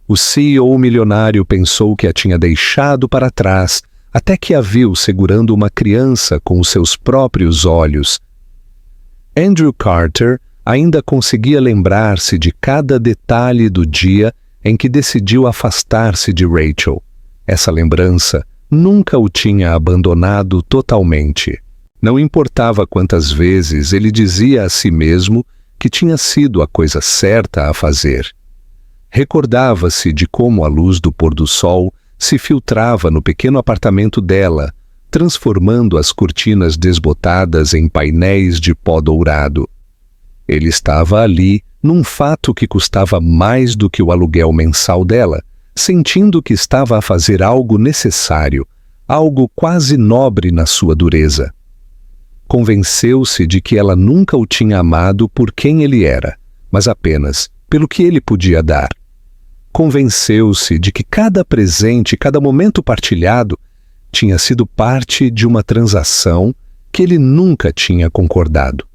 O CEO milionário pensou que a tinha deixado para trás, até que a viu segurando uma criança com os seus próprios olhos. Andrew Carter ainda conseguia lembrar-se de cada detalhe do dia em que decidiu afastar-se de Rachel. Essa lembrança nunca o tinha abandonado totalmente. Não importava quantas vezes ele dizia a si mesmo que tinha sido a coisa certa a fazer. Recordava-se de como a luz do pôr do sol se filtrava no pequeno apartamento dela, transformando as cortinas desbotadas em painéis de pó dourado. Ele estava ali, num fato que custava mais do que o aluguel mensal dela, sentindo que estava a fazer algo necessário, algo quase nobre na sua dureza. Convenceu-se de que ela nunca o tinha amado por quem ele era, mas apenas pelo que ele podia dar. Convenceu-se de que cada presente, cada momento partilhado, tinha sido parte de uma transação que ele nunca tinha concordado.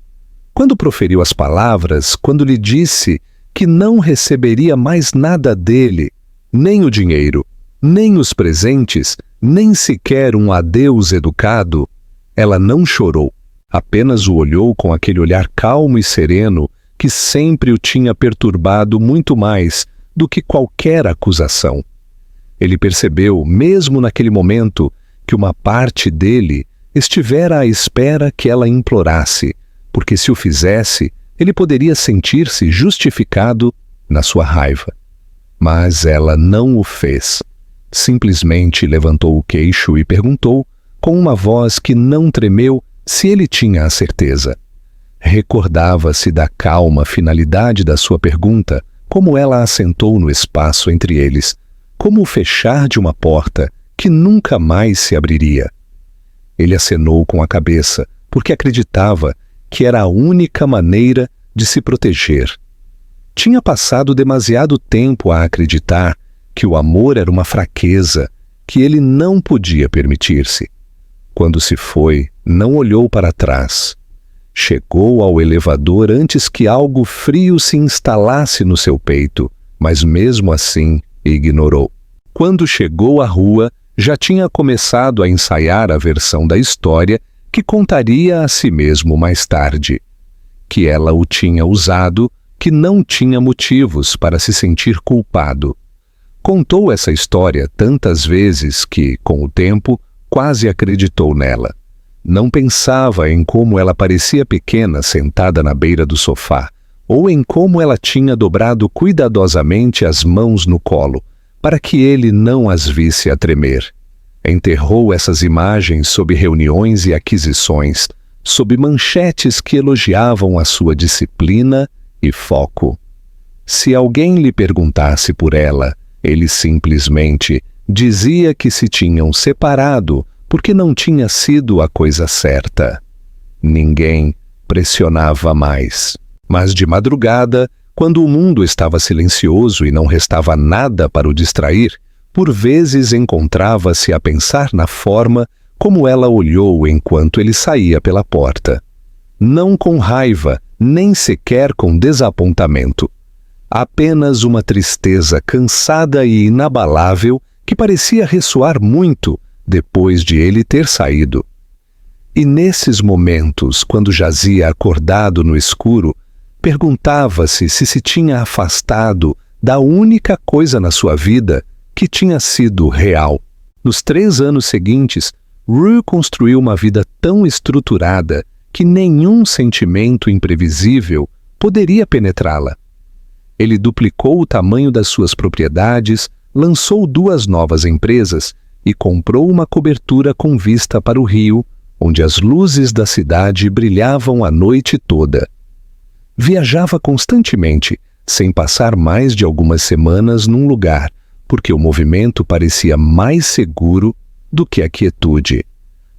Quando proferiu as palavras, quando lhe disse que não receberia mais nada dele, nem o dinheiro, nem os presentes, nem sequer um adeus educado, ela não chorou, apenas o olhou com aquele olhar calmo e sereno que sempre o tinha perturbado muito mais do que qualquer acusação. Ele percebeu, mesmo naquele momento, que uma parte dele estivera à espera que ela implorasse, porque se o fizesse, ele poderia sentir-se justificado na sua raiva. Mas ela não o fez. Simplesmente levantou o queixo e perguntou, com uma voz que não tremeu, se ele tinha a certeza. Recordava-se da calma finalidade da sua pergunta, como ela assentou no espaço entre eles, como o fechar de uma porta que nunca mais se abriria. Ele acenou com a cabeça, porque acreditava que era a única maneira de se proteger. Tinha passado demasiado tempo a acreditar que o amor era uma fraqueza que ele não podia permitir-se. Quando se foi, não olhou para trás. Chegou ao elevador antes que algo frio se instalasse no seu peito, mas mesmo assim ignorou. Quando chegou à rua, já tinha começado a ensaiar a versão da história que contaria a si mesmo mais tarde. Que ela o tinha usado, que não tinha motivos para se sentir culpado. Contou essa história tantas vezes que, com o tempo, quase acreditou nela. Não pensava em como ela parecia pequena sentada na beira do sofá, ou em como ela tinha dobrado cuidadosamente as mãos no colo, para que ele não as visse a tremer. Enterrou essas imagens sob reuniões e aquisições, sob manchetes que elogiavam a sua disciplina e foco. Se alguém lhe perguntasse por ela, ele simplesmente dizia que se tinham separado porque não tinha sido a coisa certa. Ninguém pressionava mais. Mas de madrugada, quando o mundo estava silencioso e não restava nada para o distrair, por vezes encontrava-se a pensar na forma como ela olhou enquanto ele saía pela porta. Não com raiva, nem sequer com desapontamento. Apenas uma tristeza cansada e inabalável que parecia ressoar muito depois de ele ter saído. E nesses momentos, quando jazia acordado no escuro, perguntava-se se tinha afastado da única coisa na sua vida que tinha sido real. Nos 3 anos seguintes, Rue construiu uma vida tão estruturada que nenhum sentimento imprevisível poderia penetrá-la. Ele duplicou o tamanho das suas propriedades, lançou 2 novas empresas e comprou uma cobertura com vista para o rio, onde as luzes da cidade brilhavam a noite toda. Viajava constantemente, sem passar mais de algumas semanas num lugar, porque o movimento parecia mais seguro do que a quietude.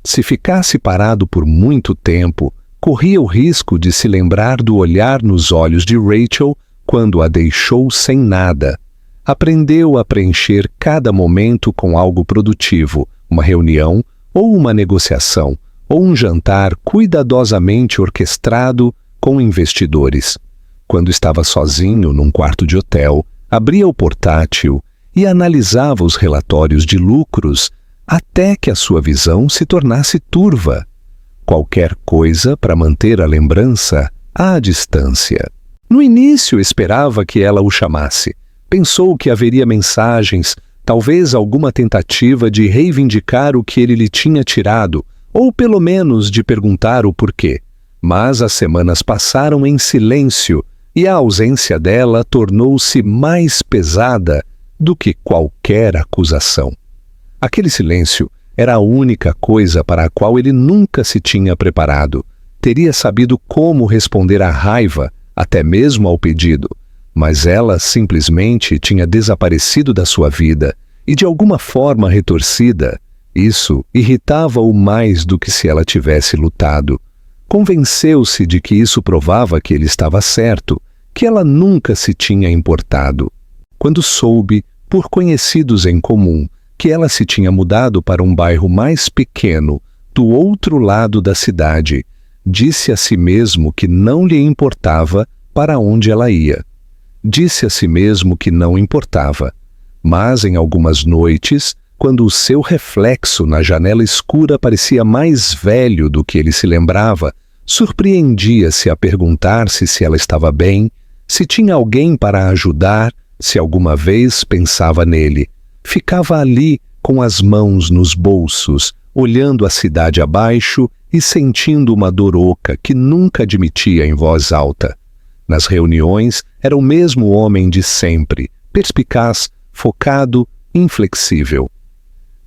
Se ficasse parado por muito tempo, corria o risco de se lembrar do olhar nos olhos de Rachel quando a deixou sem nada. Aprendeu a preencher cada momento com algo produtivo, uma reunião, ou uma negociação, ou um jantar cuidadosamente orquestrado com investidores. Quando estava sozinho num quarto de hotel, abria o portátil e analisava os relatórios de lucros até que a sua visão se tornasse turva. Qualquer coisa para manter a lembrança à distância. No início esperava que ela o chamasse. Pensou que haveria mensagens, talvez alguma tentativa de reivindicar o que ele lhe tinha tirado, ou pelo menos de perguntar o porquê. Mas as semanas passaram em silêncio e a ausência dela tornou-se mais pesada do que qualquer acusação. Aquele silêncio era a única coisa para a qual ele nunca se tinha preparado. Teria sabido como responder à raiva, até mesmo ao pedido, mas ela simplesmente tinha desaparecido da sua vida e de alguma forma retorcida. Isso irritava-o mais do que se ela tivesse lutado. Convenceu-se de que isso provava que ele estava certo, que ela nunca se tinha importado. Quando soube, por conhecidos em comum, que ela se tinha mudado para um bairro mais pequeno, do outro lado da cidade, disse a si mesmo que não lhe importava para onde ela ia. Disse a si mesmo que não importava. Mas em algumas noites, quando o seu reflexo na janela escura parecia mais velho do que ele se lembrava, surpreendia-se a perguntar-se se ela estava bem, se tinha alguém para a ajudar, se alguma vez pensava nele. Ficava ali, com as mãos nos bolsos, olhando a cidade abaixo e sentindo uma dor oca que nunca admitia em voz alta. Nas reuniões, era o mesmo homem de sempre, perspicaz, focado, inflexível.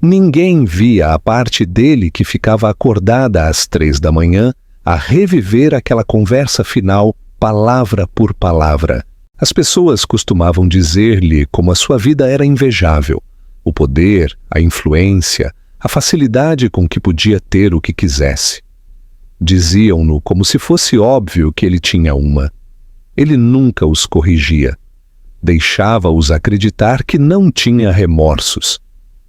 Ninguém via a parte dele que ficava acordada às 3 da manhã a reviver aquela conversa final, palavra por palavra. As pessoas costumavam dizer-lhe como a sua vida era invejável. O poder, a influência, a facilidade com que podia ter o que quisesse. Diziam-no como se fosse óbvio que ele tinha uma. Ele nunca os corrigia. Deixava-os acreditar que não tinha remorsos.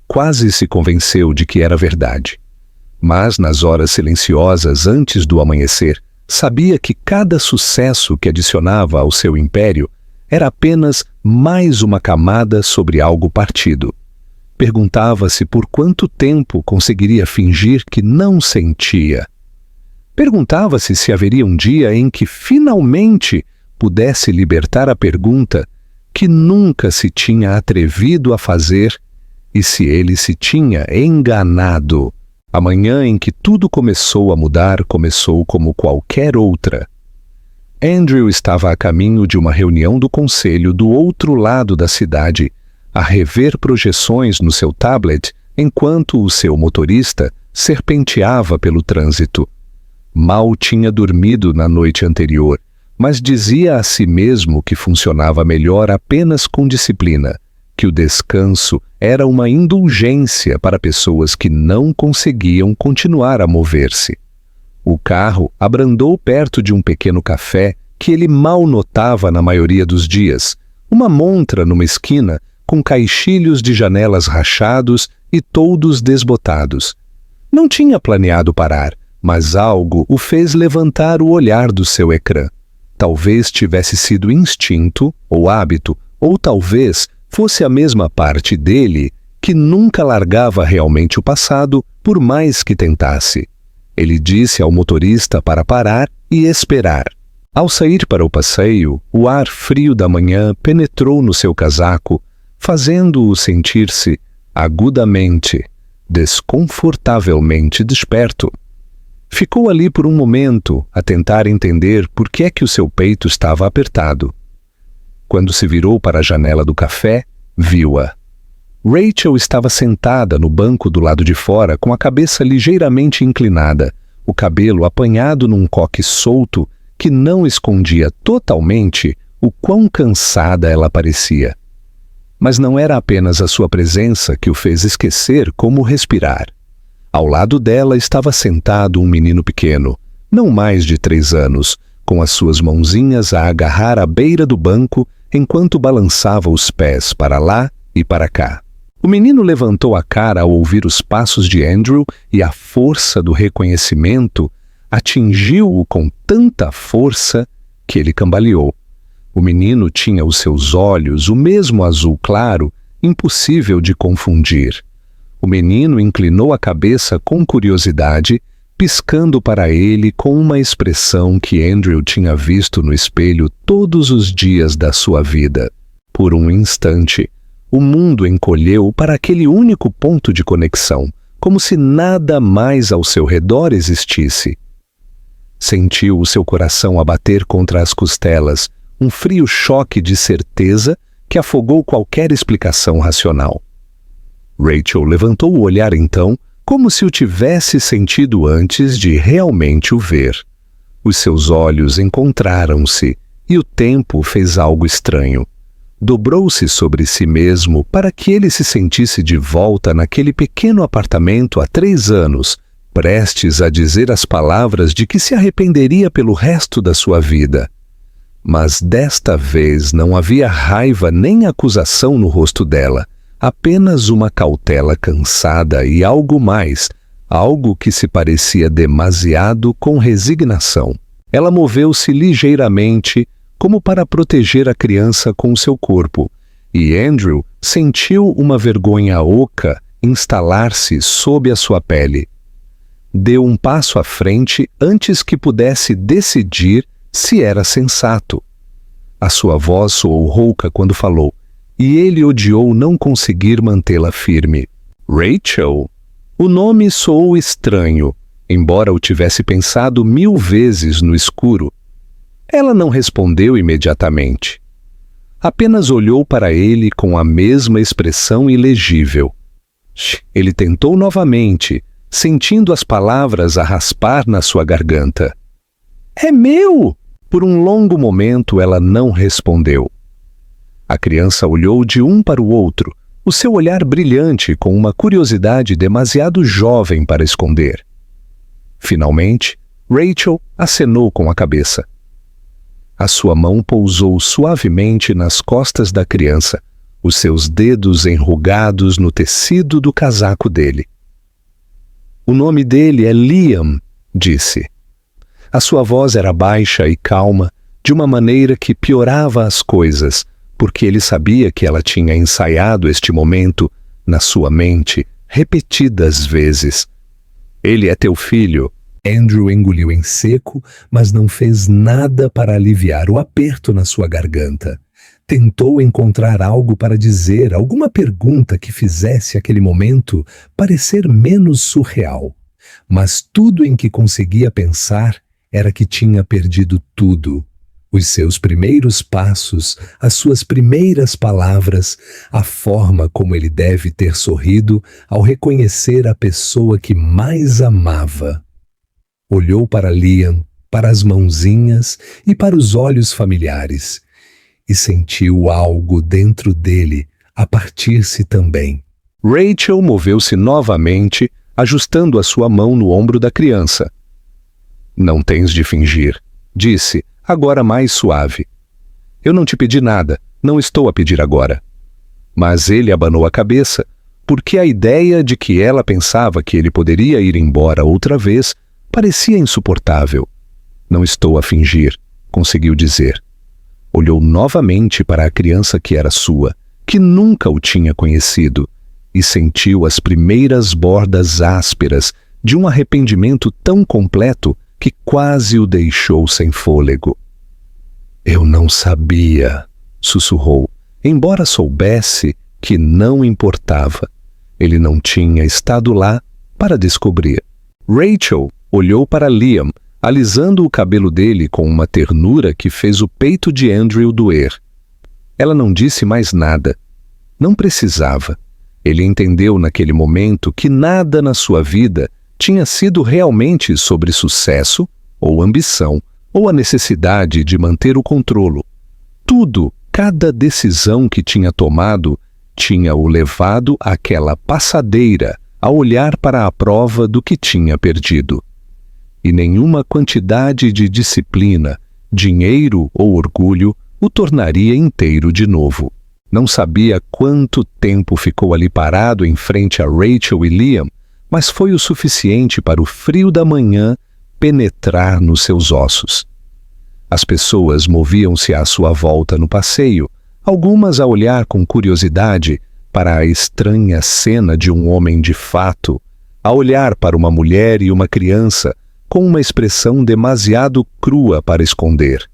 Quase se convenceu de que era verdade. Mas nas horas silenciosas antes do amanhecer, sabia que cada sucesso que adicionava ao seu império era apenas mais uma camada sobre algo partido. Perguntava-se por quanto tempo conseguiria fingir que não sentia. Perguntava-se se haveria um dia em que finalmente pudesse libertar a pergunta que nunca se tinha atrevido a fazer e se ele se tinha enganado. A manhã em que tudo começou a mudar começou como qualquer outra. Andrew estava a caminho de uma reunião do conselho do outro lado da cidade, a rever projeções no seu tablet enquanto o seu motorista serpenteava pelo trânsito. Mal tinha dormido na noite anterior, mas dizia a si mesmo que funcionava melhor apenas com disciplina, que o descanso era uma indulgência para pessoas que não conseguiam continuar a mover-se. O carro abrandou perto de um pequeno café que ele mal notava na maioria dos dias, uma montra numa esquina com caixilhos de janelas rachados e toldos desbotados. Não tinha planeado parar, mas algo o fez levantar o olhar do seu ecrã. Talvez tivesse sido instinto ou hábito, ou talvez fosse a mesma parte dele que nunca largava realmente o passado, por mais que tentasse. Ele disse ao motorista para parar e esperar. Ao sair para o passeio, o ar frio da manhã penetrou no seu casaco, fazendo-o sentir-se agudamente, desconfortavelmente desperto. Ficou ali por um momento a tentar entender por que é que o seu peito estava apertado. Quando se virou para a janela do café, viu-a. Rachel estava sentada no banco do lado de fora com a cabeça ligeiramente inclinada, o cabelo apanhado num coque solto que não escondia totalmente o quão cansada ela parecia. Mas não era apenas a sua presença que o fez esquecer como respirar. Ao lado dela estava sentado um menino pequeno, não mais de 3 anos, com as suas mãozinhas a agarrar à beira do banco enquanto balançava os pés para lá e para cá. O menino levantou a cara ao ouvir os passos de Andrew e a força do reconhecimento atingiu-o com tanta força que ele cambaleou. O menino tinha os seus olhos, o mesmo azul claro, impossível de confundir. O menino inclinou a cabeça com curiosidade, piscando para ele com uma expressão que Andrew tinha visto no espelho todos os dias da sua vida. Por um instante, o mundo encolheu para aquele único ponto de conexão, como se nada mais ao seu redor existisse. Sentiu o seu coração a bater contra as costelas, um frio choque de certeza que afogou qualquer explicação racional. Rachel levantou o olhar então, como se o tivesse sentido antes de realmente o ver. Os seus olhos encontraram-se e o tempo fez algo estranho. Dobrou-se sobre si mesmo para que ele se sentisse de volta naquele pequeno apartamento há 3 anos, prestes a dizer as palavras de que se arrependeria pelo resto da sua vida. Mas desta vez não havia raiva nem acusação no rosto dela, apenas uma cautela cansada e algo mais, algo que se parecia demasiado com resignação. Ela moveu-se ligeiramente, como para proteger a criança com seu corpo, e Andrew sentiu uma vergonha oca instalar-se sob a sua pele. Deu um passo à frente antes que pudesse decidir se era sensato. A sua voz soou rouca quando falou, e ele odiou não conseguir mantê-la firme. Rachel? O nome soou estranho, embora o tivesse pensado 1000 vezes no escuro. Ela não respondeu imediatamente. Apenas olhou para ele com a mesma expressão ilegível. Ele tentou novamente, sentindo as palavras a raspar na sua garganta. É meu! Por um longo momento ela não respondeu. A criança olhou de um para o outro, o seu olhar brilhante com uma curiosidade demasiado jovem para esconder. Finalmente, Rachel acenou com a cabeça. A sua mão pousou suavemente nas costas da criança, os seus dedos enrugados no tecido do casaco dele. O nome dele é Liam, disse. A sua voz era baixa e calma, de uma maneira que piorava as coisas, porque ele sabia que ela tinha ensaiado este momento na sua mente repetidas vezes. Ele é teu filho. Andrew engoliu em seco, mas não fez nada para aliviar o aperto na sua garganta. Tentou encontrar algo para dizer, alguma pergunta que fizesse aquele momento parecer menos surreal. Mas tudo em que conseguia pensar era que tinha perdido tudo. Os seus primeiros passos, as suas primeiras palavras, a forma como ele deve ter sorrido ao reconhecer a pessoa que mais amava. Olhou para Liam, para as mãozinhas e para os olhos familiares, e sentiu algo dentro dele a partir-se também. Rachel moveu-se novamente, ajustando a sua mão no ombro da criança. Não tens de fingir, disse, agora mais suave. Eu não te pedi nada, não estou a pedir agora. Mas ele abanou a cabeça, porque a ideia de que ela pensava que ele poderia ir embora outra vez parecia insuportável. Não estou a fingir, conseguiu dizer. Olhou novamente para a criança que era sua, que nunca o tinha conhecido, e sentiu as primeiras bordas ásperas de um arrependimento tão completo que quase o deixou sem fôlego. Eu não sabia, sussurrou, embora soubesse que não importava. Ele não tinha estado lá para descobrir. Rachel olhou para Liam, alisando o cabelo dele com uma ternura que fez o peito de Andrew doer. Ela não disse mais nada. Não precisava. Ele entendeu naquele momento que nada na sua vida tinha sido realmente sobre sucesso, ou ambição, ou a necessidade de manter o controle. Tudo, cada decisão que tinha tomado, tinha o levado àquela passadeira, a olhar para a prova do que tinha perdido. E nenhuma quantidade de disciplina, dinheiro ou orgulho o tornaria inteiro de novo. Não sabia quanto tempo ficou ali parado em frente a Rachel e Liam, mas foi o suficiente para o frio da manhã penetrar nos seus ossos. As pessoas moviam-se à sua volta no passeio, algumas a olhar com curiosidade para a estranha cena de um homem de fato, a olhar para uma mulher e uma criança com uma expressão demasiado crua para esconder.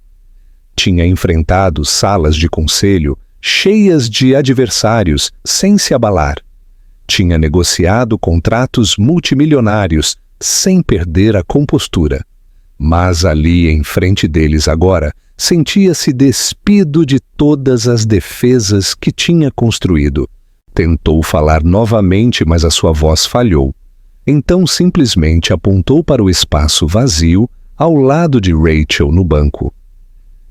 Tinha enfrentado salas de conselho cheias de adversários sem se abalar. Tinha negociado contratos multimilionários sem perder a compostura. Mas ali em frente deles agora, sentia-se despido de todas as defesas que tinha construído. Tentou falar novamente, mas a sua voz falhou. Então simplesmente apontou para o espaço vazio ao lado de Rachel no banco.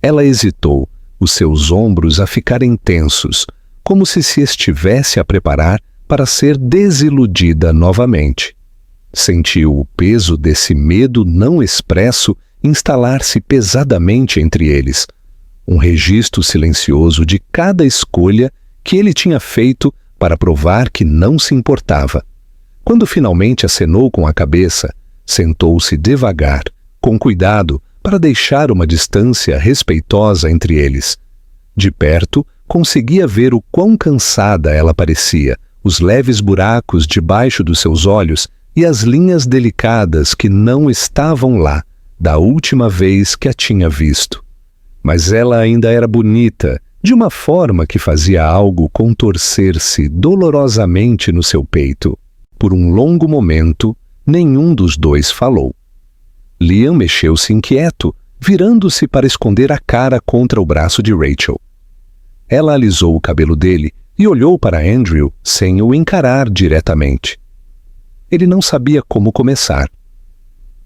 Ela hesitou, os seus ombros a ficarem tensos, como se estivesse a preparar para ser desiludida novamente. Sentiu o peso desse medo não expresso instalar-se pesadamente entre eles, um registro silencioso de cada escolha que ele tinha feito para provar que não se importava. Quando finalmente acenou com a cabeça, sentou-se devagar, com cuidado, para deixar uma distância respeitosa entre eles. De perto, conseguia ver o quão cansada ela parecia, os leves buracos debaixo dos seus olhos e as linhas delicadas que não estavam lá da última vez que a tinha visto. Mas ela ainda era bonita, de uma forma que fazia algo contorcer-se dolorosamente no seu peito. Por um longo momento, nenhum dos dois falou. Liam mexeu-se inquieto, virando-se para esconder a cara contra o braço de Rachel. Ela alisou o cabelo dele e olhou para Andrew sem o encarar diretamente. Ele não sabia como começar.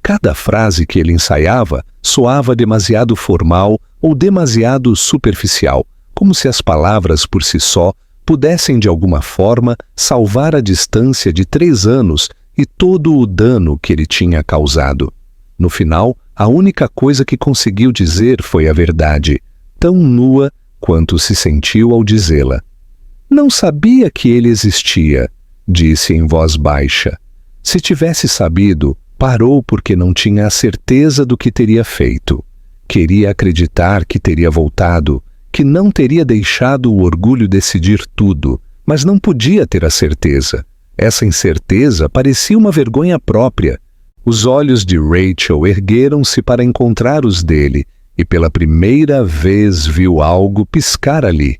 Cada frase que ele ensaiava soava demasiado formal ou demasiado superficial, como se as palavras por si só pudessem de alguma forma salvar a distância de 3 anos e todo o dano que ele tinha causado. No final, a única coisa que conseguiu dizer foi a verdade, tão nua quanto se sentiu ao dizê-la. Não sabia que ele existia, disse em voz baixa. Se tivesse sabido, parou porque não tinha a certeza do que teria feito. Queria acreditar que teria voltado, que não teria deixado o orgulho decidir tudo, mas não podia ter a certeza. Essa incerteza parecia uma vergonha própria. Os olhos de Rachel ergueram-se para encontrar os dele, e pela primeira vez viu algo piscar ali.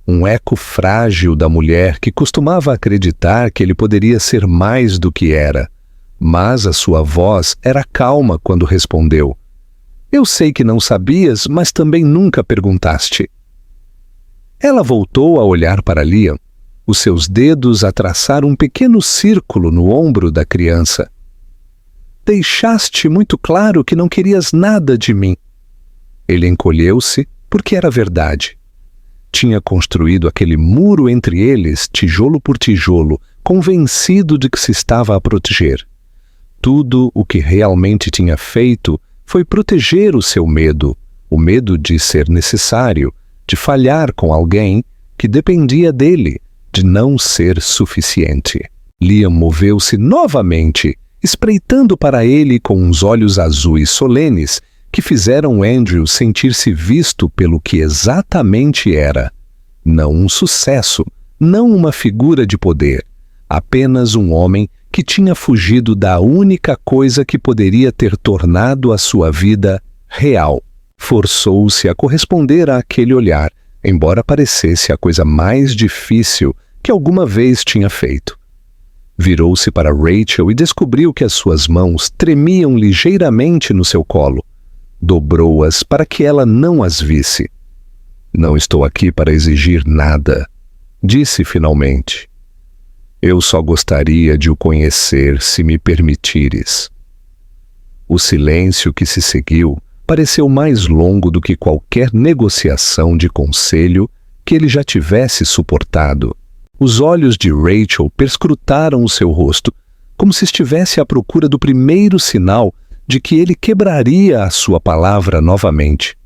Um eco frágil da mulher que costumava acreditar que ele poderia ser mais do que era. Mas a sua voz era calma quando respondeu. Eu sei que não sabias, mas também nunca perguntaste. Ela voltou a olhar para Liam, os seus dedos a traçar um pequeno círculo no ombro da criança. Deixaste muito claro que não querias nada de mim. Ele encolheu-se porque era verdade. Tinha construído aquele muro entre eles, tijolo por tijolo, convencido de que se estava a proteger. Tudo o que realmente tinha feito foi proteger o seu medo, o medo de ser necessário, de falhar com alguém que dependia dele, de não ser suficiente. Liam moveu-se novamente, espreitando para ele com uns olhos azuis solenes que fizeram Andrew sentir-se visto pelo que exatamente era. Não um sucesso, não uma figura de poder, apenas um homem que tinha fugido da única coisa que poderia ter tornado a sua vida real. Forçou-se a corresponder àquele olhar, embora parecesse a coisa mais difícil que alguma vez tinha feito. Virou-se para Rachel e descobriu que as suas mãos tremiam ligeiramente no seu colo. Dobrou-as para que ela não as visse. Não estou aqui para exigir nada, disse finalmente. Eu só gostaria de o conhecer se me permitires. O silêncio que se seguiu pareceu mais longo do que qualquer negociação de conselho que ele já tivesse suportado. Os olhos de Rachel perscrutaram o seu rosto, como se estivesse à procura do primeiro sinal de que ele quebraria a sua palavra novamente.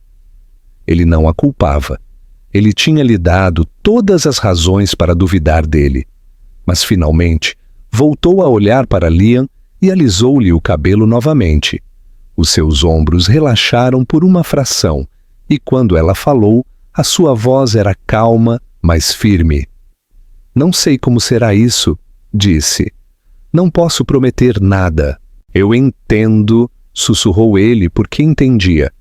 Ele não a culpava. Ele tinha lhe dado todas as razões para duvidar dele. Mas, finalmente, voltou a olhar para Liam e alisou-lhe o cabelo novamente. Os seus ombros relaxaram por uma fração, e quando ela falou, a sua voz era calma, mas firme. Não sei como será isso, disse. Não posso prometer nada. Eu entendo, sussurrou ele porque entendia.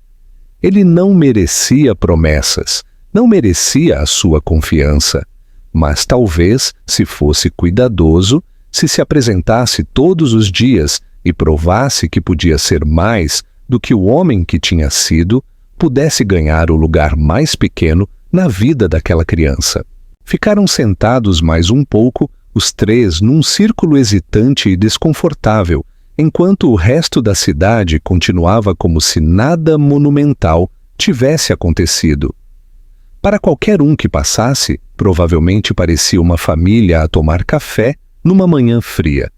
Ele não merecia promessas, não merecia a sua confiança. Mas talvez, se fosse cuidadoso, se apresentasse todos os dias e provasse que podia ser mais do que o homem que tinha sido, pudesse ganhar o lugar mais pequeno na vida daquela criança. Ficaram sentados mais um pouco, os três num círculo hesitante e desconfortável, enquanto o resto da cidade continuava como se nada monumental tivesse acontecido. Para qualquer um que passasse, provavelmente parecia uma família a tomar café numa manhã fria.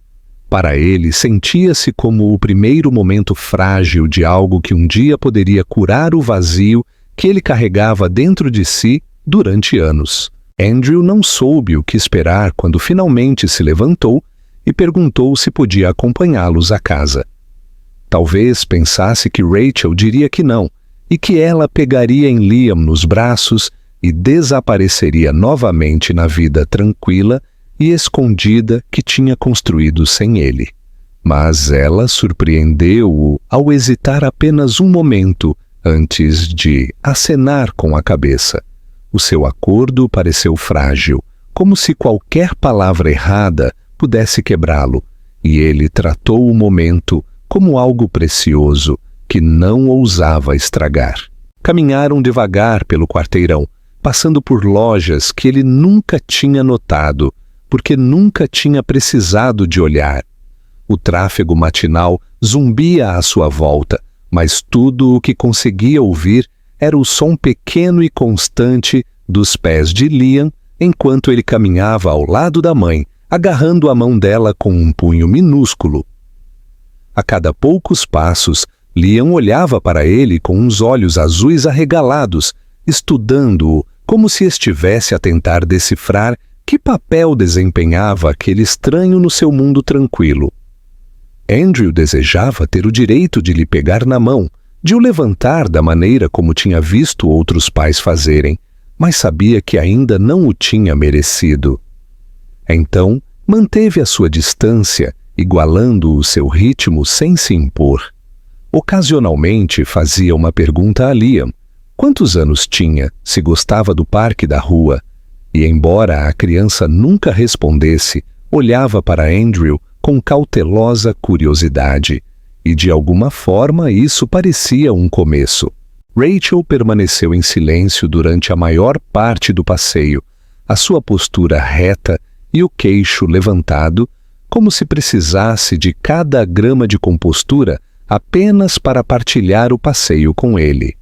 Para ele, sentia-se como o primeiro momento frágil de algo que um dia poderia curar o vazio que ele carregava dentro de si durante anos. Andrew não soube o que esperar quando finalmente se levantou e perguntou se podia acompanhá-los à casa. Talvez pensasse que Rachel diria que não, e que ela pegaria em Liam nos braços e desapareceria novamente na vida tranquila e escondida que tinha construído sem ele. Mas ela surpreendeu-o ao hesitar apenas um momento antes de acenar com a cabeça. O seu acordo pareceu frágil, como se qualquer palavra errada pudesse quebrá-lo, e ele tratou o momento como algo precioso que não ousava estragar. Caminharam devagar pelo quarteirão, passando por lojas que ele nunca tinha notado, porque nunca tinha precisado de olhar. O tráfego matinal zumbia à sua volta, mas tudo o que conseguia ouvir era o som pequeno e constante dos pés de Liam enquanto ele caminhava ao lado da mãe, agarrando a mão dela com um punho minúsculo. A cada poucos passos, Liam olhava para ele com uns olhos azuis arregalados, estudando-o como se estivesse a tentar decifrar que papel desempenhava aquele estranho no seu mundo tranquilo. Andrew desejava ter o direito de lhe pegar na mão, de o levantar da maneira como tinha visto outros pais fazerem, mas sabia que ainda não o tinha merecido. Então, manteve a sua distância, igualando o seu ritmo sem se impor. Ocasionalmente fazia uma pergunta a Liam: quantos anos tinha, se gostava do parque da rua, e embora a criança nunca respondesse, olhava para Andrew com cautelosa curiosidade, e de alguma forma isso parecia um começo. Rachel permaneceu em silêncio durante a maior parte do passeio, a sua postura reta e o queixo levantado, como se precisasse de cada grama de compostura apenas para partilhar o passeio com ele.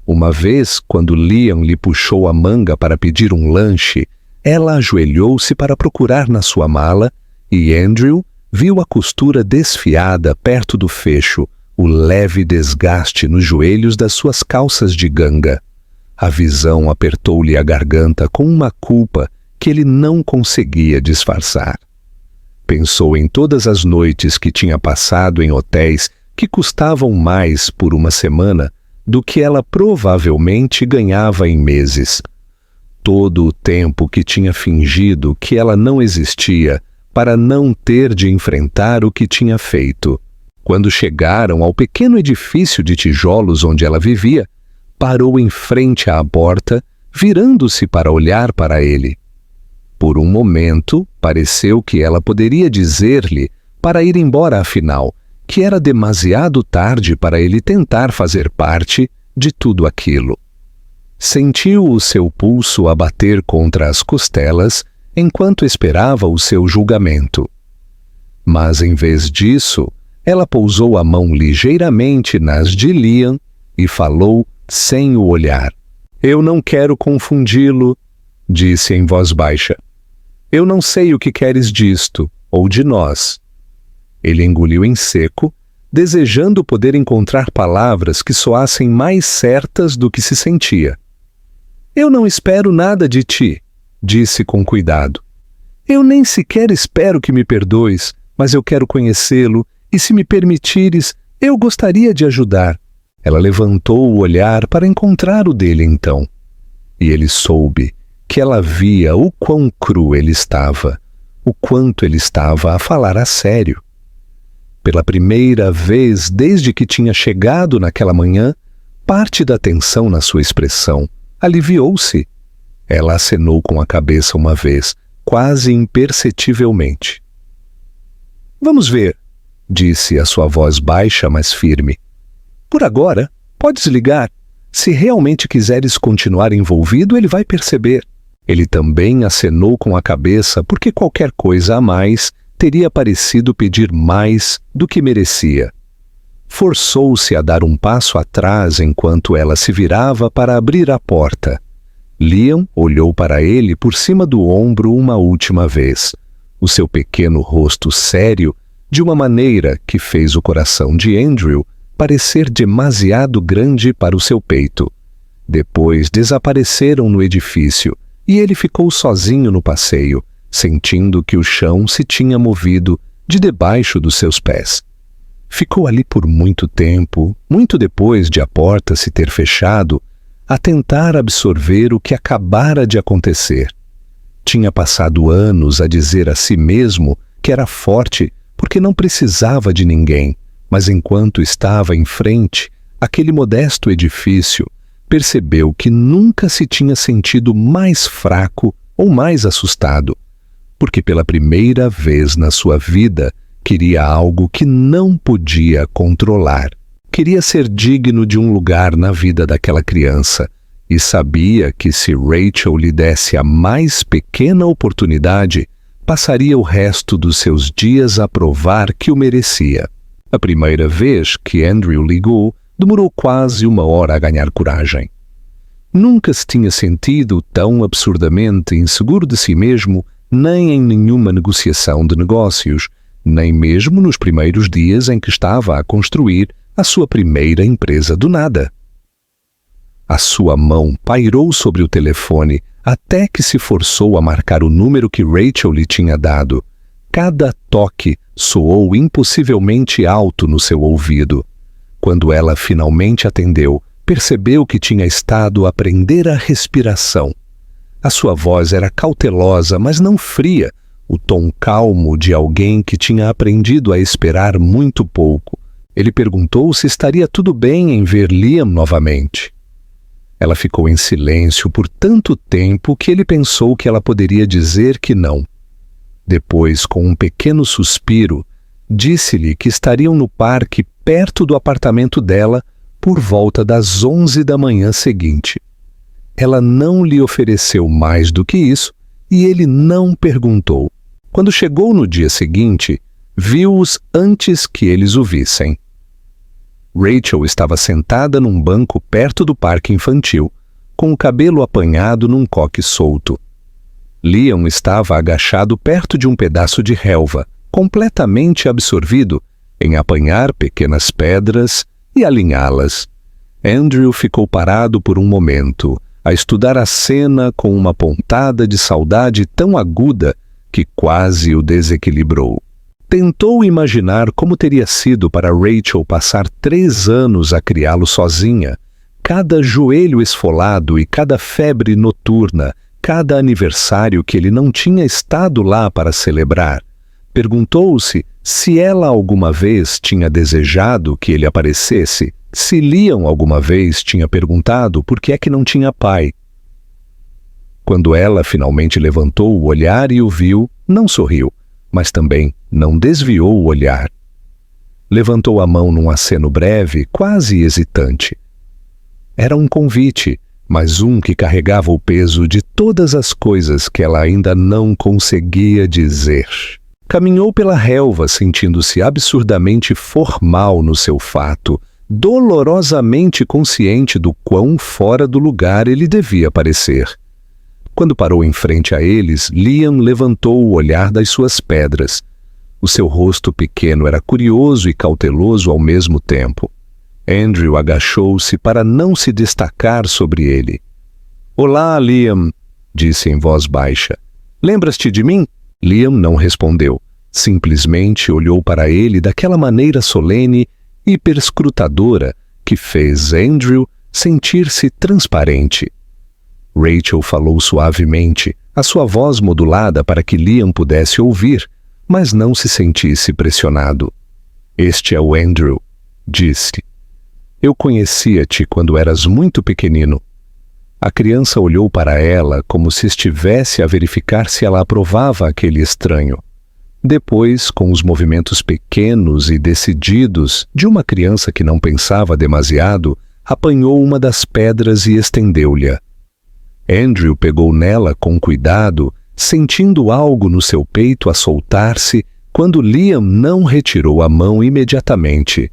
Uma vez, quando Liam lhe puxou a manga para pedir um lanche, ela ajoelhou-se para procurar na sua mala e Andrew viu a costura desfiada perto do fecho, o leve desgaste nos joelhos das suas calças de ganga. A visão apertou-lhe a garganta com uma culpa que ele não conseguia disfarçar. Pensou em todas as noites que tinha passado em hotéis que custavam mais por uma semana do que ela provavelmente ganhava em meses. Todo o tempo que tinha fingido que ela não existia para não ter de enfrentar o que tinha feito. Quando chegaram ao pequeno edifício de tijolos onde ela vivia, parou em frente à porta, virando-se para olhar para ele. Por um momento, pareceu que ela poderia dizer-lhe para ir embora afinal, que era demasiado tarde para ele tentar fazer parte de tudo aquilo. Sentiu o seu pulso a bater contra as costelas enquanto esperava o seu julgamento. Mas, em vez disso, ela pousou a mão ligeiramente nas de Liam e falou sem o olhar. Eu não quero confundi-lo, disse em voz baixa. Eu não sei o que queres disto, ou de nós. Ele engoliu em seco, desejando poder encontrar palavras que soassem mais certas do que se sentia. Eu não espero nada de ti, disse com cuidado. Eu nem sequer espero que me perdoes, mas eu quero conhecê-lo e, se me permitires, Eu gostaria de ajudar. Ela levantou o olhar para encontrar o dele então. E ele soube que ela via o quão cru ele estava, o quanto ele estava a falar a sério. Pela primeira vez desde que tinha chegado naquela manhã, parte da tensão na sua expressão aliviou-se. Ela acenou com a cabeça uma vez, quase imperceptivelmente. Vamos ver, disse a sua voz baixa, mas firme. Por agora, podes ligar. Se realmente quiseres continuar envolvido, ele vai perceber. Ele também acenou com a cabeça porque qualquer coisa a mais teria parecido pedir mais do que merecia. Forçou-se a dar um passo atrás enquanto ela se virava para abrir a porta. Liam olhou para ele por cima do ombro uma última vez, o seu pequeno rosto sério, de uma maneira que fez o coração de Andrew parecer demasiado grande para o seu peito. Depois desapareceram no edifício e ele ficou sozinho no passeio, sentindo que o chão se tinha movido de debaixo dos seus pés. Ficou ali por muito tempo, muito depois de a porta se ter fechado, a tentar absorver o que acabara de acontecer. Tinha passado anos a dizer a si mesmo que era forte porque não precisava de ninguém, mas enquanto estava em frente àquele modesto edifício, percebeu que nunca se tinha sentido mais fraco ou mais assustado, porque pela primeira vez na sua vida queria algo que não podia controlar. Queria ser digno de um lugar na vida daquela criança e sabia que se Rachel lhe desse a mais pequena oportunidade, passaria o resto dos seus dias a provar que o merecia. A primeira vez que Andrew ligou, demorou quase 1 hora a ganhar coragem. Nunca se tinha sentido tão absurdamente inseguro de si mesmo, nem em nenhuma negociação de negócios, nem mesmo nos primeiros dias em que estava a construir a sua primeira empresa do nada. A sua mão pairou sobre o telefone até que se forçou a marcar o número que Rachel lhe tinha dado. Cada toque soou impossivelmente alto no seu ouvido. Quando ela finalmente atendeu, percebeu que tinha estado a aprender a respiração. A sua voz era cautelosa, mas não fria, o tom calmo de alguém que tinha aprendido a esperar muito pouco. Ele perguntou se estaria tudo bem em ver Liam novamente. Ela ficou em silêncio por tanto tempo que ele pensou que ela poderia dizer que não. Depois, com um pequeno suspiro, disse-lhe que estariam no parque perto do apartamento dela por volta das 11 da manhã seguinte. Ela não lhe ofereceu mais do que isso e ele não perguntou. Quando chegou no dia seguinte, viu-os antes que eles o vissem. Rachel estava sentada num banco perto do parque infantil, com o cabelo apanhado num coque solto. Liam estava agachado perto de um pedaço de relva, completamente absorvido em apanhar pequenas pedras e alinhá-las. Andrew ficou parado por um momento, a estudar a cena com uma pontada de saudade tão aguda que quase o desequilibrou. Tentou imaginar como teria sido para Rachel passar 3 anos a criá-lo sozinha. Cada joelho esfolado e cada febre noturna, cada aniversário que ele não tinha estado lá para celebrar. Perguntou-se se ela alguma vez tinha desejado que ele aparecesse, se Liam alguma vez tinha perguntado por que é que não tinha pai. Quando ela finalmente levantou o olhar e o viu, não sorriu, mas também não desviou o olhar. Levantou a mão num aceno breve, quase hesitante. Era um convite, mas um que carregava o peso de todas as coisas que ela ainda não conseguia dizer. Caminhou pela relva sentindo-se absurdamente formal no seu fato, dolorosamente consciente do quão fora do lugar ele devia parecer. Quando parou em frente a eles, Liam levantou o olhar das suas pedras. O seu rosto pequeno era curioso e cauteloso ao mesmo tempo. Andrew agachou-se para não se destacar sobre ele. "Olá, Liam", disse em voz baixa. "Lembras-te de mim?" Liam não respondeu. Simplesmente olhou para ele daquela maneira solene hiperscrutadora que fez Andrew sentir-se transparente. Rachel falou suavemente, a sua voz modulada para que Liam pudesse ouvir, mas não se sentisse pressionado. Este é o Andrew, disse. Eu conhecia-te quando eras muito pequenino. A criança olhou para ela como se estivesse a verificar se ela aprovava aquele estranho. Depois, com os movimentos pequenos e decididos de uma criança que não pensava demasiado, apanhou uma das pedras e estendeu-lhe. Andrew pegou nela com cuidado, sentindo algo no seu peito a soltar-se quando Liam não retirou a mão imediatamente.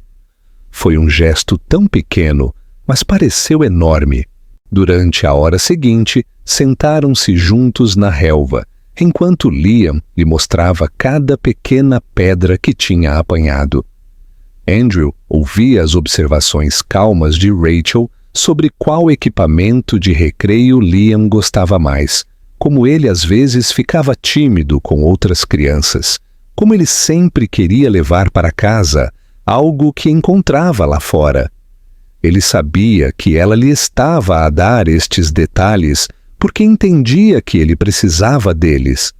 Foi um gesto tão pequeno, mas pareceu enorme. Durante a hora seguinte, sentaram-se juntos na relva, enquanto Liam lhe mostrava cada pequena pedra que tinha apanhado. Andrew ouvia as observações calmas de Rachel sobre qual equipamento de recreio Liam gostava mais, como ele às vezes ficava tímido com outras crianças, como ele sempre queria levar para casa algo que encontrava lá fora. Ele sabia que ela lhe estava a dar estes detalhes porque entendia que ele precisava deles.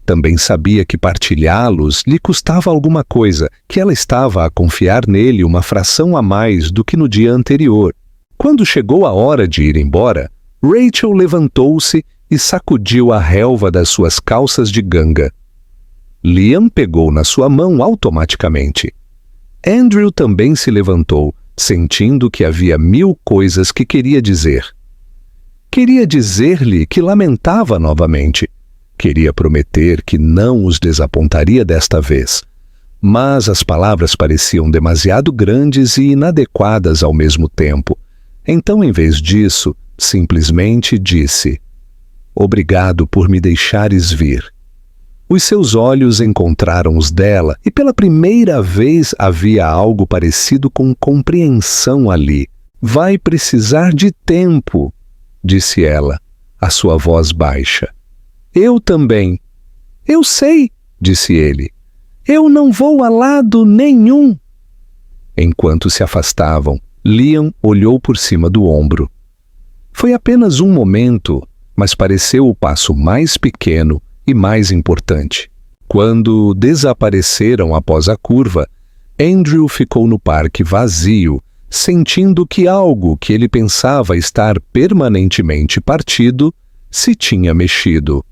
Também sabia que partilhá-los lhe custava alguma coisa, que ela estava a confiar nele uma fração a mais do que no dia anterior. Quando chegou a hora de ir embora, Rachel levantou-se e sacudiu a relva das suas calças de ganga. Liam pegou na sua mão automaticamente. Andrew também se levantou, sentindo que havia 1000 coisas que queria dizer. Queria dizer-lhe que lamentava novamente. Queria prometer que não os desapontaria desta vez. Mas as palavras pareciam demasiado grandes e inadequadas ao mesmo tempo. Então, em vez disso, simplesmente disse: "Obrigado por me deixares vir." Os seus olhos encontraram os dela e pela primeira vez havia algo parecido com compreensão ali. "Vai precisar de tempo", disse ela, a sua voz baixa. "Eu também." "Eu sei", disse ele. "Eu não vou a lado nenhum." Enquanto se afastavam, Liam olhou por cima do ombro. Foi apenas um momento, mas pareceu o passo mais pequeno e mais importante. Quando desapareceram após a curva, Andrew ficou no parque vazio, sentindo que algo que ele pensava estar permanentemente partido se tinha mexido.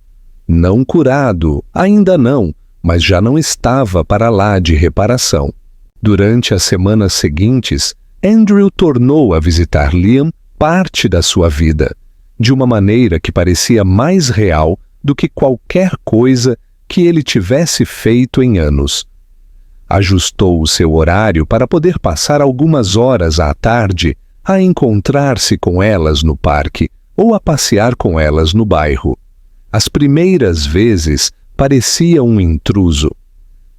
Não curado, ainda não, mas já não estava para lá de reparação. Durante as semanas seguintes, Andrew tornou a visitar Liam parte da sua vida, de uma maneira que parecia mais real do que qualquer coisa que ele tivesse feito em anos. Ajustou o seu horário para poder passar algumas horas à tarde a encontrar-se com elas no parque ou a passear com elas no bairro. As primeiras vezes parecia um intruso.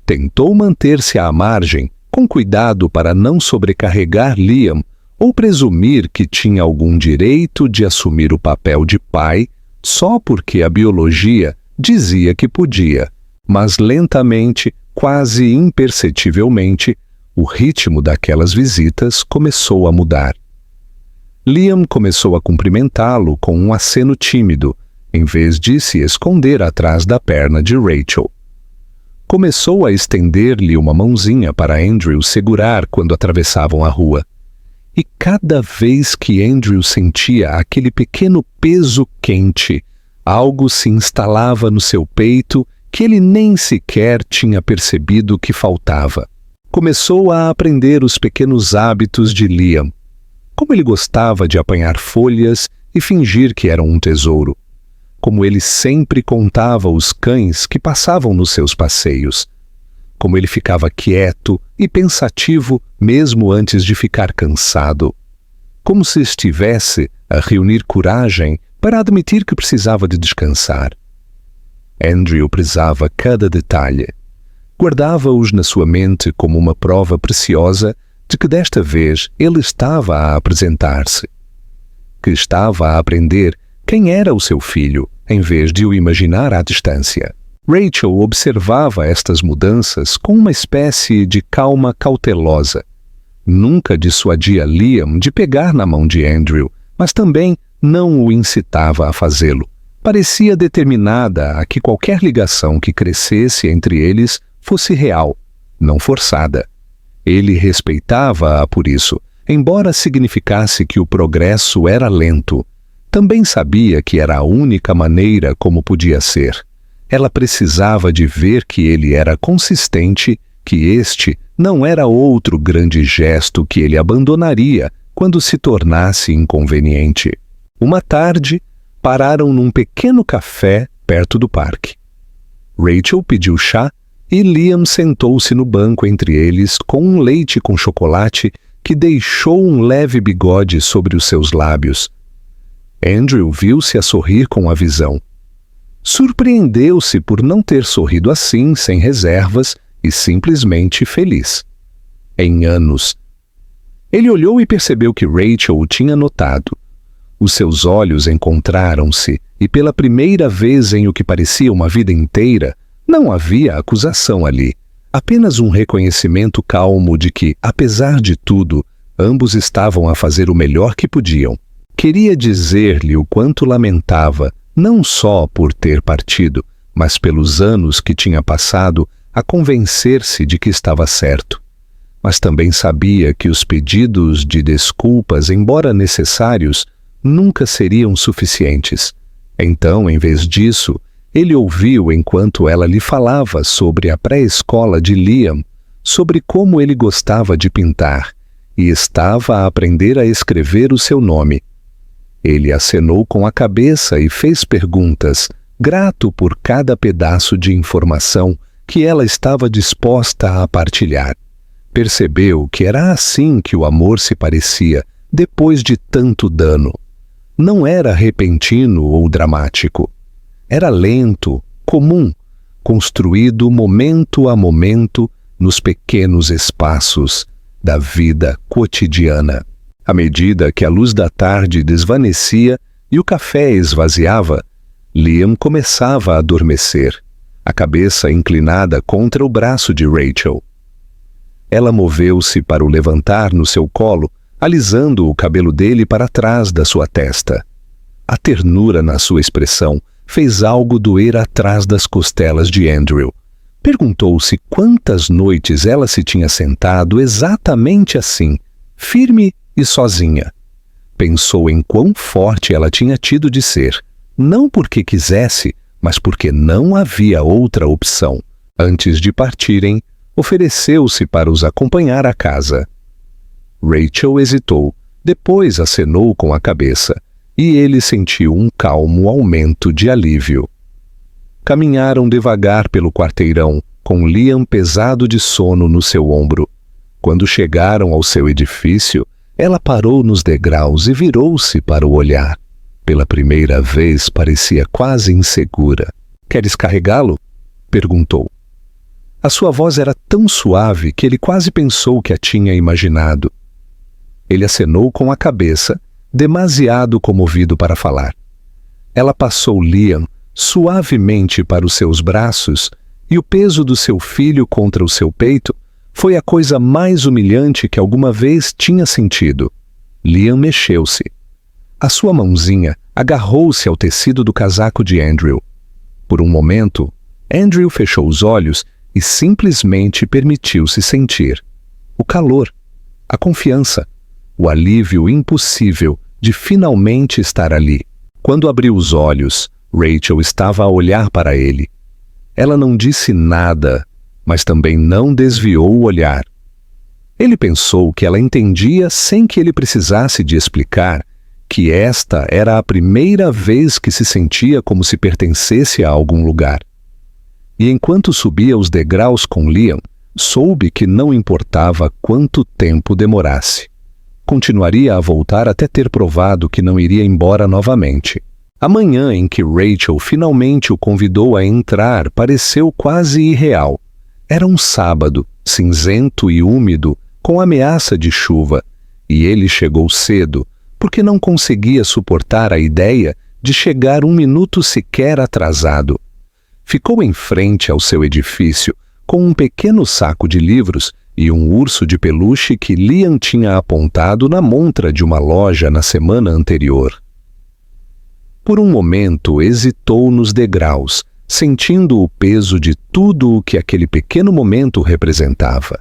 Tentou manter-se à margem, com cuidado para não sobrecarregar Liam ou presumir que tinha algum direito de assumir o papel de pai só porque a biologia dizia que podia, mas lentamente, quase imperceptivelmente, o ritmo daquelas visitas começou a mudar. Liam começou a cumprimentá-lo com um aceno tímido, em vez de se esconder atrás da perna de Rachel. Começou a estender-lhe uma mãozinha para Andrew segurar quando atravessavam a rua. E cada vez que Andrew sentia aquele pequeno peso quente, algo se instalava no seu peito que ele nem sequer tinha percebido que faltava. Começou a aprender os pequenos hábitos de Liam. Como ele gostava de apanhar folhas e fingir que eram um tesouro. Como ele sempre contava os cães que passavam nos seus passeios. Como ele ficava quieto e pensativo mesmo antes de ficar cansado. Como se estivesse a reunir coragem para admitir que precisava de descansar. Andrew prezava cada detalhe. Guardava-os na sua mente como uma prova preciosa de que desta vez ele estava a apresentar-se. Que estava a aprender quem era o seu filho, em vez de o imaginar à distância. Rachel observava estas mudanças com uma espécie de calma cautelosa. Nunca dissuadia Liam de pegar na mão de Andrew, mas também não o incitava a fazê-lo. Parecia determinada a que qualquer ligação que crescesse entre eles fosse real, não forçada. Ele respeitava-a por isso, embora significasse que o progresso era lento. Também sabia que era a única maneira como podia ser. Ela precisava de ver que ele era consistente, que este não era outro grande gesto que ele abandonaria quando se tornasse inconveniente. Uma tarde, pararam num pequeno café perto do parque. Rachel pediu chá e Liam sentou-se no banco entre eles com um leite com chocolate que deixou um leve bigode sobre os seus lábios. Andrew viu-se a sorrir com a visão. Surpreendeu-se por não ter sorrido assim, sem reservas e simplesmente feliz. Em anos. Ele olhou e percebeu que Rachel o tinha notado. Os seus olhos encontraram-se e pela primeira vez em o que parecia uma vida inteira, não havia acusação ali, apenas um reconhecimento calmo de que, apesar de tudo, ambos estavam a fazer o melhor que podiam. Queria dizer-lhe o quanto lamentava, não só por ter partido, mas pelos anos que tinha passado a convencer-se de que estava certo. Mas também sabia que os pedidos de desculpas, embora necessários, nunca seriam suficientes. Então, em vez disso, ele ouviu enquanto ela lhe falava sobre a pré-escola de Liam, sobre como ele gostava de pintar, e estava a aprender a escrever o seu nome. Ele acenou com a cabeça e fez perguntas, grato por cada pedaço de informação que ela estava disposta a partilhar. Percebeu que era assim que o amor se parecia, depois de tanto dano. Não era repentino ou dramático. Era lento, comum, construído momento a momento nos pequenos espaços da vida cotidiana. À medida que a luz da tarde desvanecia e o café esvaziava, Liam começava a adormecer, a cabeça inclinada contra o braço de Rachel. Ela moveu-se para o levantar no seu colo, alisando o cabelo dele para trás da sua testa. A ternura na sua expressão fez algo doer atrás das costelas de Andrew. Perguntou-se quantas noites ela se tinha sentado exatamente assim, firme e sozinha. Pensou em quão forte ela tinha tido de ser, não porque quisesse, mas porque não havia outra opção. Antes de partirem, ofereceu-se para os acompanhar à casa. Rachel hesitou, depois acenou com a cabeça, e ele sentiu um calmo aumento de alívio. Caminharam devagar pelo quarteirão, com Liam pesado de sono no seu ombro. Quando chegaram ao seu edifício, ela parou nos degraus e virou-se para o olhar. Pela primeira vez parecia quase insegura. "Queres carregá-lo?" perguntou. A sua voz era tão suave que ele quase pensou que a tinha imaginado. Ele acenou com a cabeça, demasiado comovido para falar. Ela passou Liam suavemente para os seus braços e o peso do seu filho contra o seu peito foi a coisa mais humilhante que alguma vez tinha sentido. Liam mexeu-se. A sua mãozinha agarrou-se ao tecido do casaco de Andrew. Por um momento, Andrew fechou os olhos e simplesmente permitiu-se sentir. O calor, a confiança, o alívio impossível de finalmente estar ali. Quando abriu os olhos, Rachel estava a olhar para ele. Ela não disse nada, mas também não desviou o olhar. Ele pensou que ela entendia sem que ele precisasse de explicar que esta era a primeira vez que se sentia como se pertencesse a algum lugar. E enquanto subia os degraus com Liam, soube que não importava quanto tempo demorasse. Continuaria a voltar até ter provado que não iria embora novamente. A manhã em que Rachel finalmente o convidou a entrar pareceu quase irreal. Era um sábado, cinzento e úmido, com ameaça de chuva, e ele chegou cedo, porque não conseguia suportar a ideia de chegar um minuto sequer atrasado. Ficou em frente ao seu edifício, com um pequeno saco de livros e um urso de peluche que Liam tinha apontado na montra de uma loja na semana anterior. Por um momento hesitou nos degraus, sentindo o peso de tudo o que aquele pequeno momento representava.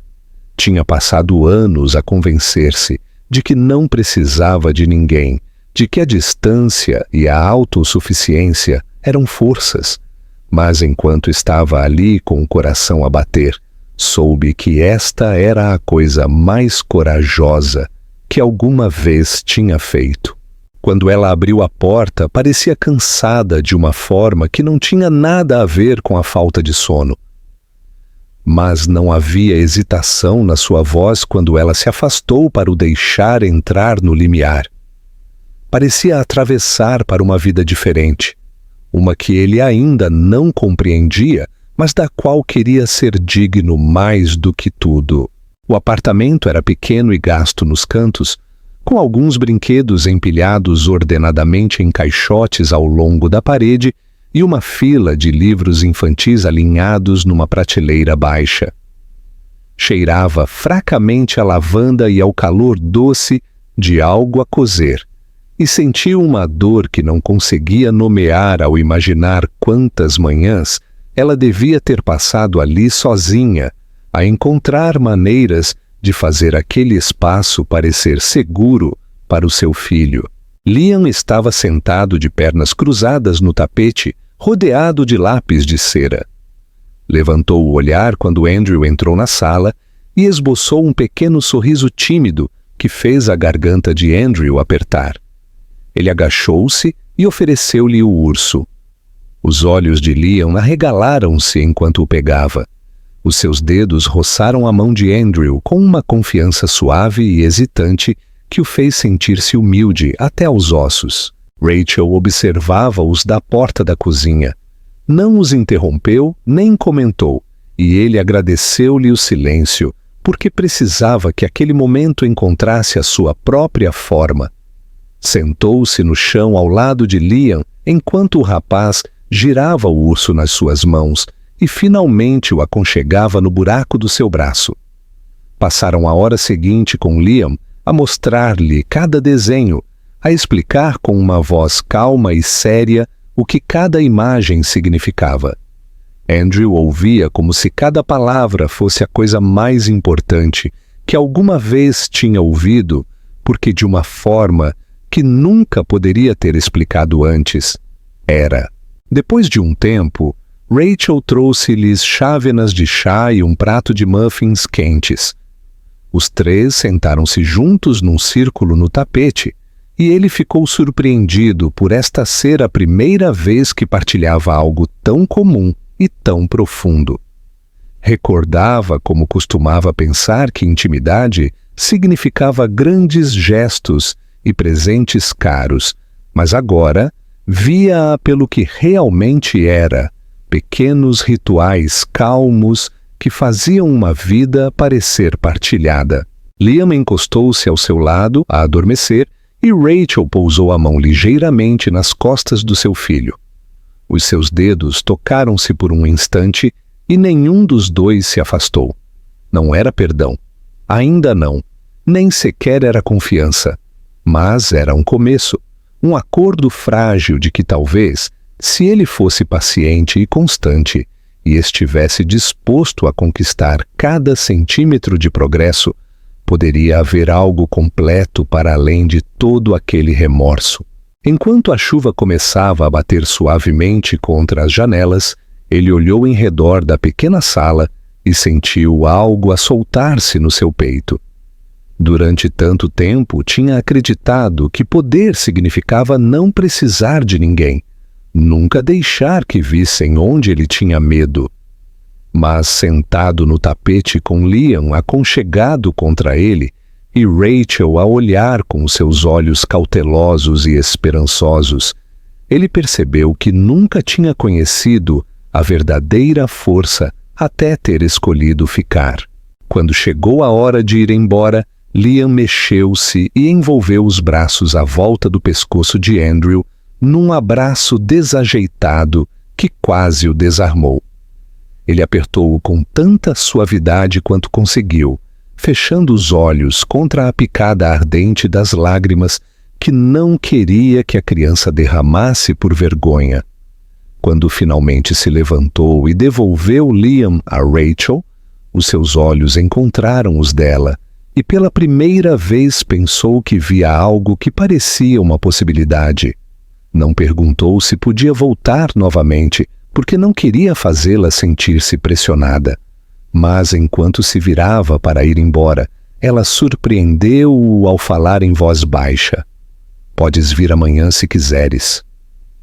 Tinha passado anos a convencer-se de que não precisava de ninguém, de que a distância e a autossuficiência eram forças. Mas enquanto estava ali com o coração a bater, soube que esta era a coisa mais corajosa que alguma vez tinha feito. Quando ela abriu a porta, parecia cansada de uma forma que não tinha nada a ver com a falta de sono. Mas não havia hesitação na sua voz quando ela se afastou para o deixar entrar no limiar. Parecia atravessar para uma vida diferente, uma que ele ainda não compreendia, mas da qual queria ser digno mais do que tudo. O apartamento era pequeno e gasto nos cantos, com alguns brinquedos empilhados ordenadamente em caixotes ao longo da parede e uma fila de livros infantis alinhados numa prateleira baixa. Cheirava fracamente a lavanda e ao calor doce de algo a cozer, e sentiu uma dor que não conseguia nomear ao imaginar quantas manhãs ela devia ter passado ali sozinha, a encontrar maneiras de fazer aquele espaço parecer seguro para o seu filho. Liam estava sentado de pernas cruzadas no tapete, rodeado de lápis de cera. Levantou o olhar quando Andrew entrou na sala e esboçou um pequeno sorriso tímido que fez a garganta de Andrew apertar. Ele agachou-se e ofereceu-lhe o urso. Os olhos de Liam arregalaram-se enquanto o pegava. Os seus dedos roçaram a mão de Andrew com uma confiança suave e hesitante que o fez sentir-se humilde até aos ossos. Rachel observava-os da porta da cozinha. Não os interrompeu nem comentou, e ele agradeceu-lhe o silêncio, porque precisava que aquele momento encontrasse a sua própria forma. Sentou-se no chão ao lado de Liam enquanto o rapaz girava o urso nas suas mãos e finalmente o aconchegava no buraco do seu braço. Passaram a hora seguinte com Liam a mostrar-lhe cada desenho, a explicar com uma voz calma e séria o que cada imagem significava. Andrew ouvia como se cada palavra fosse a coisa mais importante que alguma vez tinha ouvido, porque de uma forma que nunca poderia ter explicado antes, era. Depois de um tempo, Rachel trouxe-lhes chávenas de chá e um prato de muffins quentes. Os três sentaram-se juntos num círculo no tapete, e ele ficou surpreendido por esta ser a primeira vez que partilhava algo tão comum e tão profundo. Recordava como costumava pensar que intimidade significava grandes gestos e presentes caros, mas agora via-a pelo que realmente era, pequenos rituais calmos que faziam uma vida parecer partilhada. Liam encostou-se ao seu lado a adormecer e Rachel pousou a mão ligeiramente nas costas do seu filho. Os seus dedos tocaram-se por um instante e nenhum dos dois se afastou. Não era perdão. Ainda não. Nem sequer era confiança. Mas era um começo, um acordo frágil de que talvez, se ele fosse paciente e constante e estivesse disposto a conquistar cada centímetro de progresso, poderia haver algo completo para além de todo aquele remorso. Enquanto a chuva começava a bater suavemente contra as janelas, ele olhou em redor da pequena sala e sentiu algo a soltar-se no seu peito. Durante tanto tempo tinha acreditado que poder significava não precisar de ninguém, nunca deixar que vissem onde ele tinha medo. Mas sentado no tapete com Liam aconchegado contra ele e Rachel a olhar com os seus olhos cautelosos e esperançosos, ele percebeu que nunca tinha conhecido a verdadeira força até ter escolhido ficar. Quando chegou a hora de ir embora, Liam mexeu-se e envolveu os braços à volta do pescoço de Andrew num abraço desajeitado que quase o desarmou. Ele apertou-o com tanta suavidade quanto conseguiu fechando os olhos contra a picada ardente das lágrimas que não queria que a criança derramasse por vergonha. Quando finalmente se levantou e devolveu Liam a Rachel, os seus olhos encontraram os dela, e pela primeira vez pensou que via algo que parecia uma possibilidade. Não perguntou se podia voltar novamente, porque não queria fazê-la sentir-se pressionada. Mas enquanto se virava para ir embora, ela surpreendeu-o ao falar em voz baixa. "Podes vir amanhã se quiseres."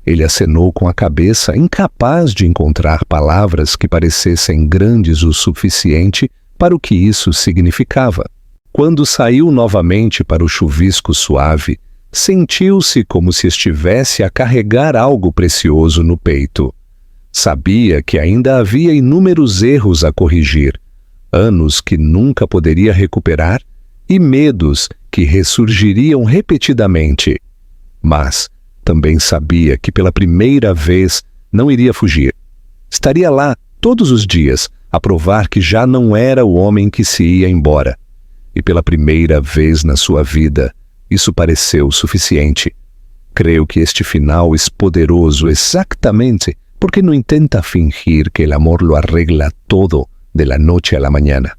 Ele acenou com a cabeça, incapaz de encontrar palavras que parecessem grandes o suficiente para o que isso significava. Quando saiu novamente para o chuvisco suave, sentiu-se como se estivesse a carregar algo precioso no peito. Sabia que ainda havia inúmeros erros a corrigir, anos que nunca poderia recuperar e medos que ressurgiriam repetidamente. Mas também sabia que pela primeira vez não iria fugir. Estaria lá todos os dias a provar que já não era o homem que se ia embora. E pela primeira vez na sua vida, isso pareceu suficiente. Creio que este final é poderoso exatamente porque no intenta fingir que el amor lo arregla todo de la noche a la mañana.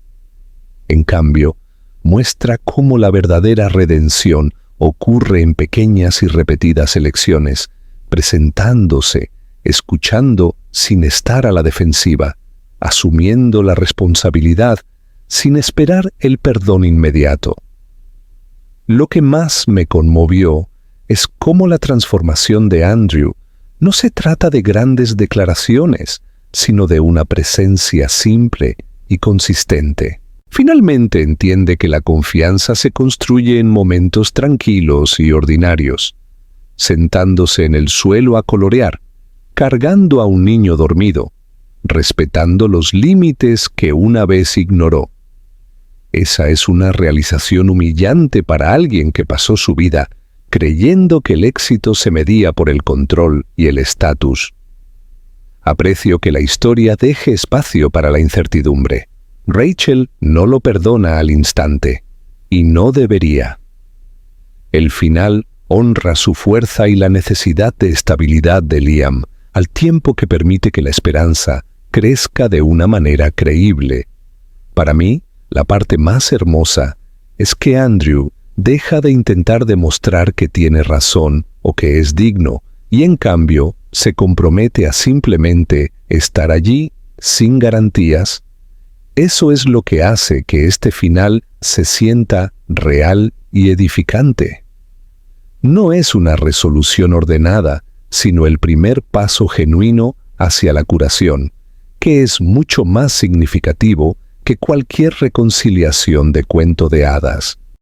En cambio, muestra cómo la verdadera redención ocurre en pequeñas y repetidas elecciones, presentándose, escuchando sin estar a la defensiva, asumiendo la responsabilidad sin esperar el perdón inmediato. Lo que más me conmovió es cómo la transformación de Andrew no se trata de grandes declaraciones, sino de una presencia simple y consistente. Finalmente entiende que la confianza se construye en momentos tranquilos y ordinarios, sentándose en el suelo a colorear, cargando a un niño dormido, respetando los límites que una vez ignoró. Esa es una realización humillante para alguien que pasó su vida creyendo que el éxito se medía por el control y el estatus. Aprecio que la historia deje espacio para la incertidumbre. Rachel no lo perdona al instante, y no debería. El final honra su fuerza y la necesidad de estabilidad de Liam, al tiempo que permite que la esperanza crezca de una manera creíble. Para mí, la parte más hermosa es que Andrew deja de intentar demostrar que tiene razón o que es digno, y en cambio se compromete a simplemente estar allí sin garantías. Eso es lo que hace que este final se sienta real y edificante. No es una resolución ordenada, sino el primer paso genuino hacia la curación, que es mucho más significativo que cualquier reconciliación de cuento de hadas.